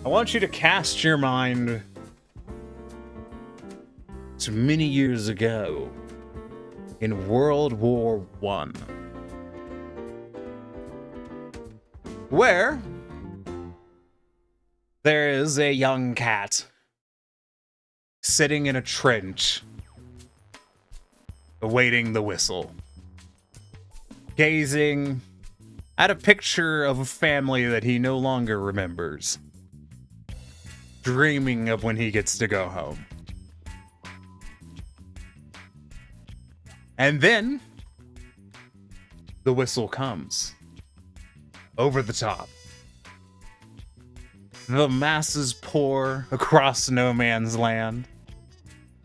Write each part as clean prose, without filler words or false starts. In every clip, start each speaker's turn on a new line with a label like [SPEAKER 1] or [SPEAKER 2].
[SPEAKER 1] I want you to cast your mind to many years ago in World War I, where there is a young cat sitting in a trench, awaiting the whistle, gazing at a picture of a family that he no longer remembers, dreaming of when he gets to go home. And then the whistle comes. Over the top. The masses pour across no man's land.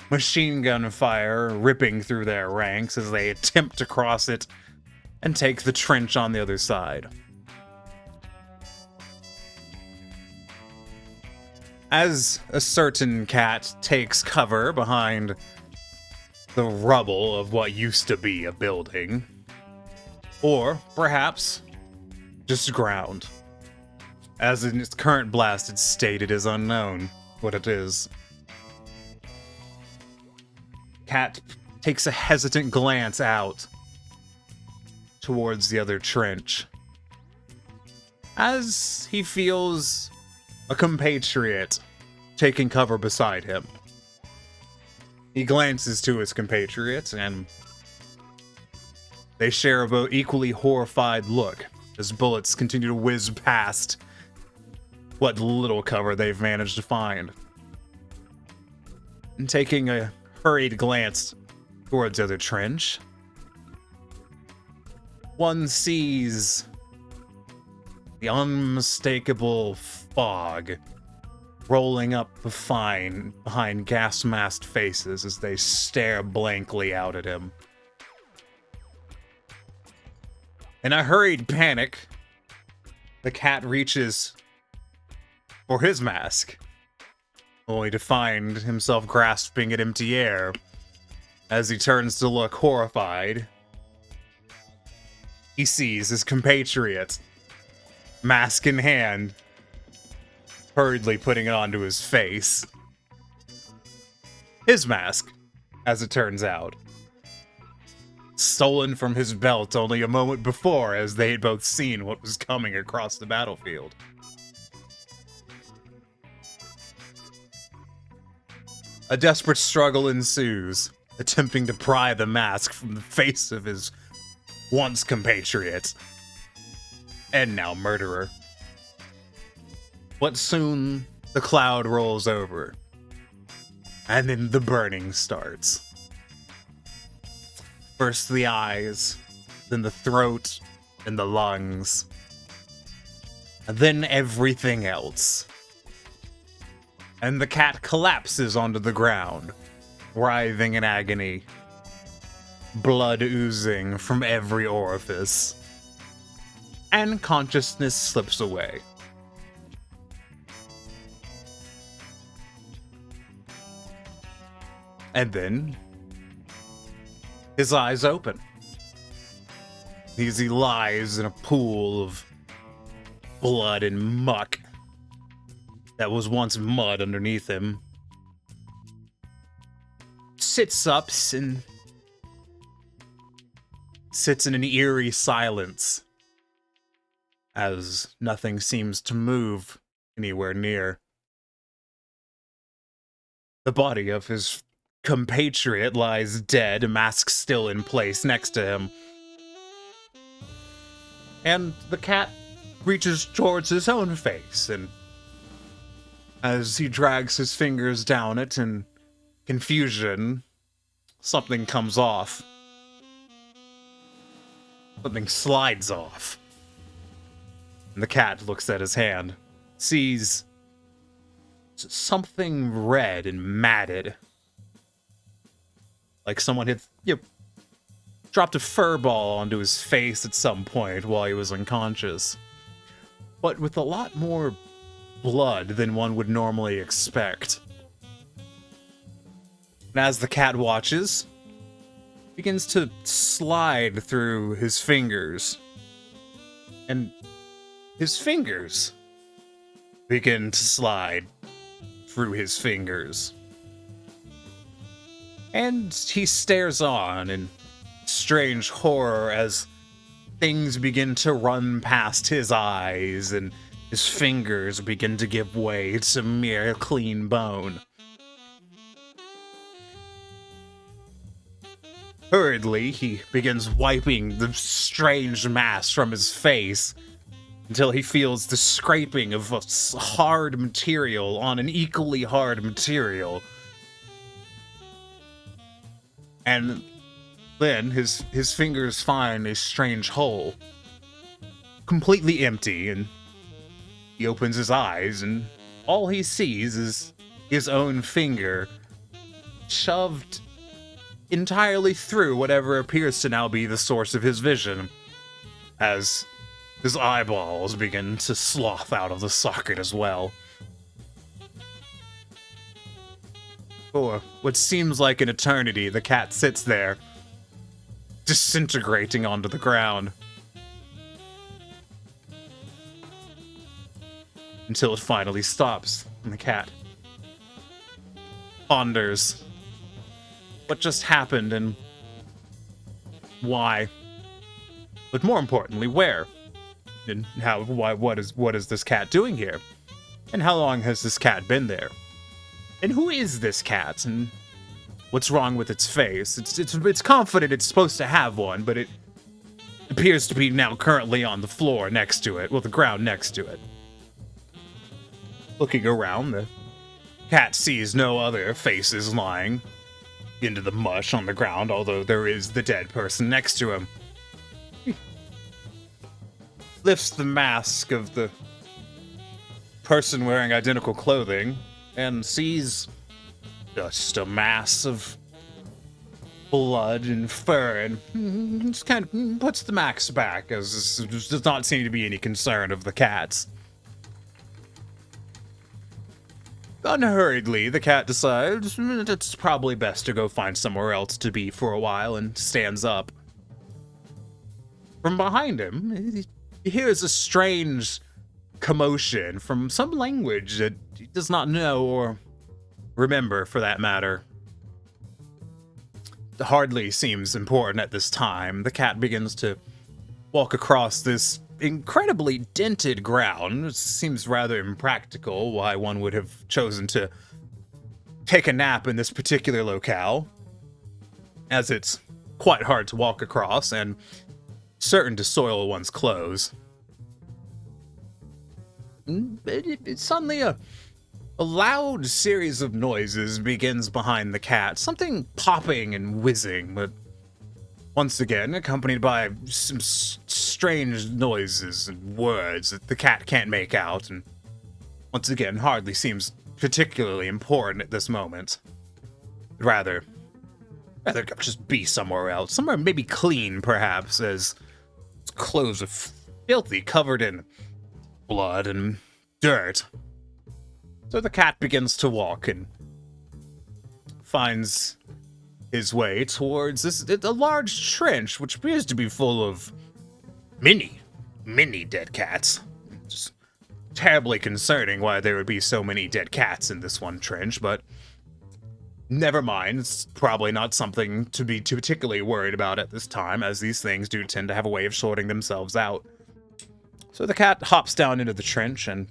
[SPEAKER 1] Machine gun fire ripping through their ranks as they attempt to cross it and take the trench on the other side. As a certain cat takes cover behind the rubble of what used to be a building, or perhaps just ground, as in its current blasted state it is unknown what it is. Cat takes a hesitant glance out towards the other trench as he feels a compatriot taking cover beside him. He glances to his compatriot, and they share a both equally horrified look as bullets continue to whiz past what little cover they've managed to find. And taking a hurried glance towards the other trench, one sees the unmistakable fog rolling up behind gas-masked faces as they stare blankly out at him. In a hurried panic, the cat reaches for his mask, only to find himself grasping at empty air. As he turns to look horrified, he sees his compatriot, mask in hand, hurriedly putting it onto his face. His mask, as it turns out, stolen from his belt only a moment before, as they had both seen what was coming across the battlefield. A desperate struggle ensues, attempting to pry the mask from the face of his once compatriot, and now murderer. But soon, the cloud rolls over, and then the burning starts. First the eyes, then the throat, and the lungs, and then everything else. And the cat collapses onto the ground, writhing in agony, blood oozing from every orifice, and consciousness slips away. And then his eyes open as he lies in a pool of blood and muck that was once mud underneath him. Sits up and sits in an eerie silence as nothing seems to move anywhere near. The body of his compatriot lies dead, mask still in place next to him. And the cat reaches towards his own face, and as he drags his fingers down it in confusion, something comes off. Something slides off. And the cat looks at his hand, sees something red and matted. Like someone had, dropped a fur ball onto his face at some point while he was unconscious. But with a lot more blood than one would normally expect. And as the cat watches, begins to slide through his fingers. And his fingers begin to slide through his fingers. And he stares on in strange horror as things begin to run past his eyes and his fingers begin to give way to mere clean bone. Hurriedly, he begins wiping the strange mass from his face until he feels the scraping of a hard material on an equally hard material. And then his fingers find a strange hole, completely empty, and he opens his eyes, and all he sees is his own finger shoved entirely through whatever appears to now be the source of his vision, as his eyeballs begin to slough out of the socket as well. For what seems like an eternity, the cat sits there, disintegrating onto the ground, until it finally stops, and the cat ponders what just happened and why, but more importantly, where, and how, why, what is this cat doing here, and how long has this cat been there, and who is this cat, and what's wrong with its face? It's confident it's supposed to have one, but it appears to be now currently on the floor next to it, well, the ground next to it. Looking around, the cat sees no other faces lying into the mush on the ground, although there is the dead person next to him. He lifts the mask of the person wearing identical clothing and sees just a mass of blood and fur, and just kind of puts the mask back, as there does not seem to be any concern of the cats. Unhurriedly, the cat decides it's probably best to go find somewhere else to be for a while, and stands up. From behind him, he hears a strange commotion from some language that he does not know or remember, for that matter. It hardly seems important at this time. The cat begins to walk across this incredibly dented ground. It seems rather impractical why one would have chosen to take a nap in this particular locale, as it's quite hard to walk across and certain to soil one's clothes. Suddenly a loud series of noises begins behind the cat, something popping and whizzing, but once again accompanied by some strange noises and words that the cat can't make out, and once again hardly seems particularly important at this moment. Rather just be somewhere else, somewhere maybe clean, perhaps, as its clothes are filthy, covered in blood and dirt. So the cat begins to walk and finds his way towards a large trench, which appears to be full of many dead cats. Just terribly concerning why there would be so many dead cats in this one trench, but never mind. It's probably not something to be too particularly worried about at this time, as these things do tend to have a way of sorting themselves out. So the cat hops down into the trench and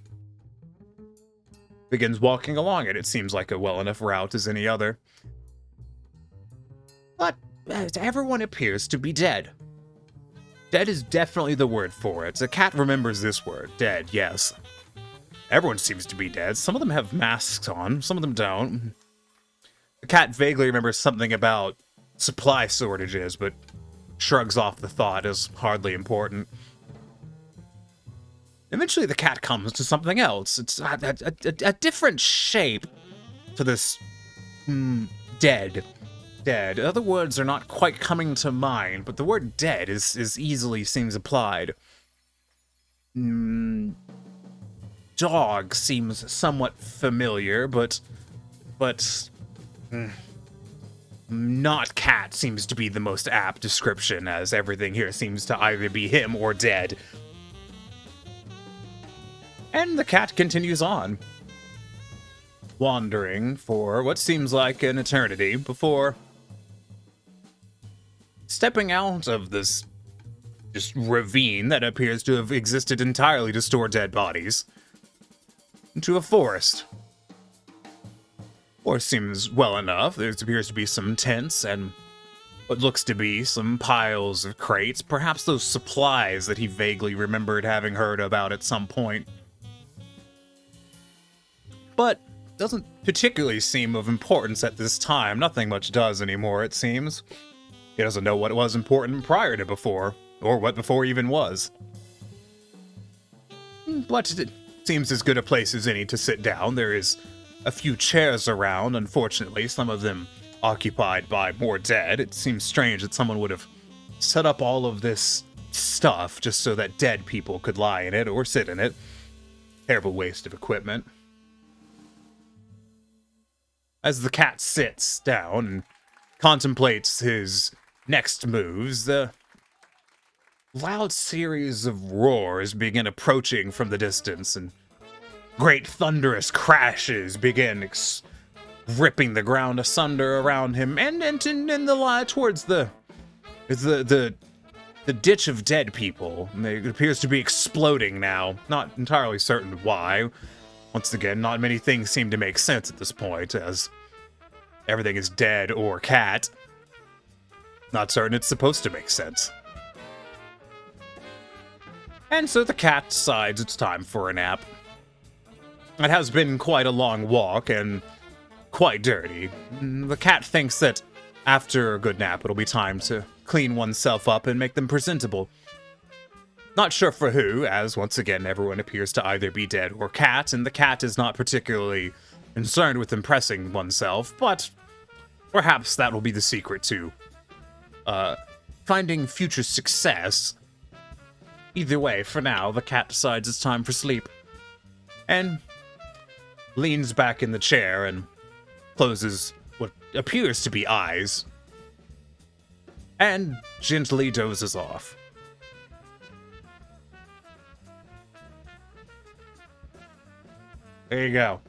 [SPEAKER 1] begins walking along it. It seems like a well enough route as any other. But everyone appears to be dead. Dead is definitely the word for it. The cat remembers this word. Dead, yes. Everyone seems to be dead. Some of them have masks on, some of them don't. The cat vaguely remembers something about supply shortages, but shrugs off the thought as hardly important. Eventually the cat comes to something else. It's a different shape to this dead. Other words are not quite coming to mind, but the word dead is easily seems applied. Dog seems somewhat familiar, but not cat seems to be the most apt description, as everything here seems to either be him or dead. And the cat continues on, wandering for what seems like an eternity before stepping out of this just ravine that appears to have existed entirely to store dead bodies into a forest. Or seems well enough. There appears to be some tents and what looks to be some piles of crates, perhaps those supplies that he vaguely remembered having heard about at some point. But doesn't particularly seem of importance at this time. Nothing much does anymore, it seems. He doesn't know what was important prior to before, or what before even was. But it seems as good a place as any to sit down. There is a few chairs around, unfortunately, some of them occupied by more dead. It seems strange that someone would have set up all of this stuff just so that dead people could lie in it or sit in it. Terrible waste of equipment. As the cat sits down and contemplates his next moves, the loud series of roars begin approaching from the distance, and great thunderous crashes begin ripping the ground asunder around him, and in the lie towards the ditch of dead people. It appears to be exploding now. Not entirely certain why. Once again, not many things seem to make sense at this point, as everything is dead or cat. Not certain it's supposed to make sense. And so the cat decides it's time for a nap. It has been quite a long walk and quite dirty. The cat thinks that after a good nap, it'll be time to clean oneself up and make them presentable. Not sure for who, as once again, everyone appears to either be dead or cat, and the cat is not particularly concerned with impressing oneself, but perhaps that will be the secret to finding future success. Either way, for now, the cat decides it's time for sleep, and leans back in the chair and closes what appears to be eyes, and gently dozes off. There you go.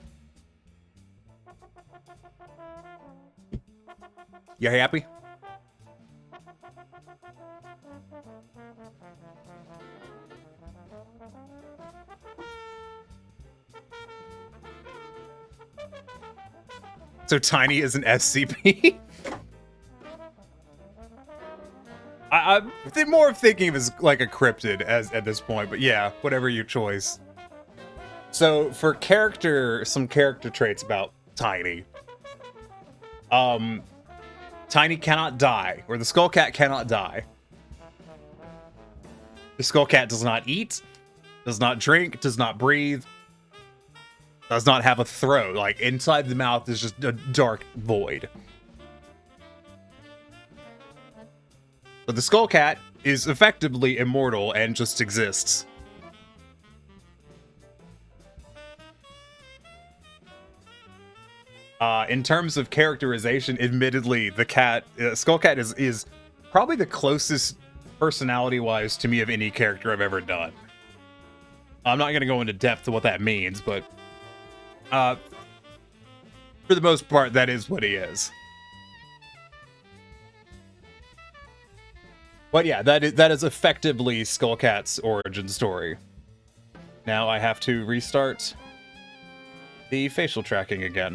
[SPEAKER 1] You happy? So Tiny is an SCP? I'm more of thinking of as like a cryptid at this point, but yeah, whatever your choice. So for some character traits about Tiny. Tiny cannot die, or the Skullcat cannot die. The Skullcat does not eat, does not drink, does not breathe, does not have a throat. Like, inside the mouth is just a dark void. But the Skullcat is effectively immortal and just exists. In terms of characterization, admittedly, the cat, Skullcat is probably the closest personality-wise to me of any character I've ever done. I'm not going to go into depth to what that means, but for the most part, that is what he is. But yeah, that is effectively Skullcat's origin story. Now I have to restart the facial tracking again.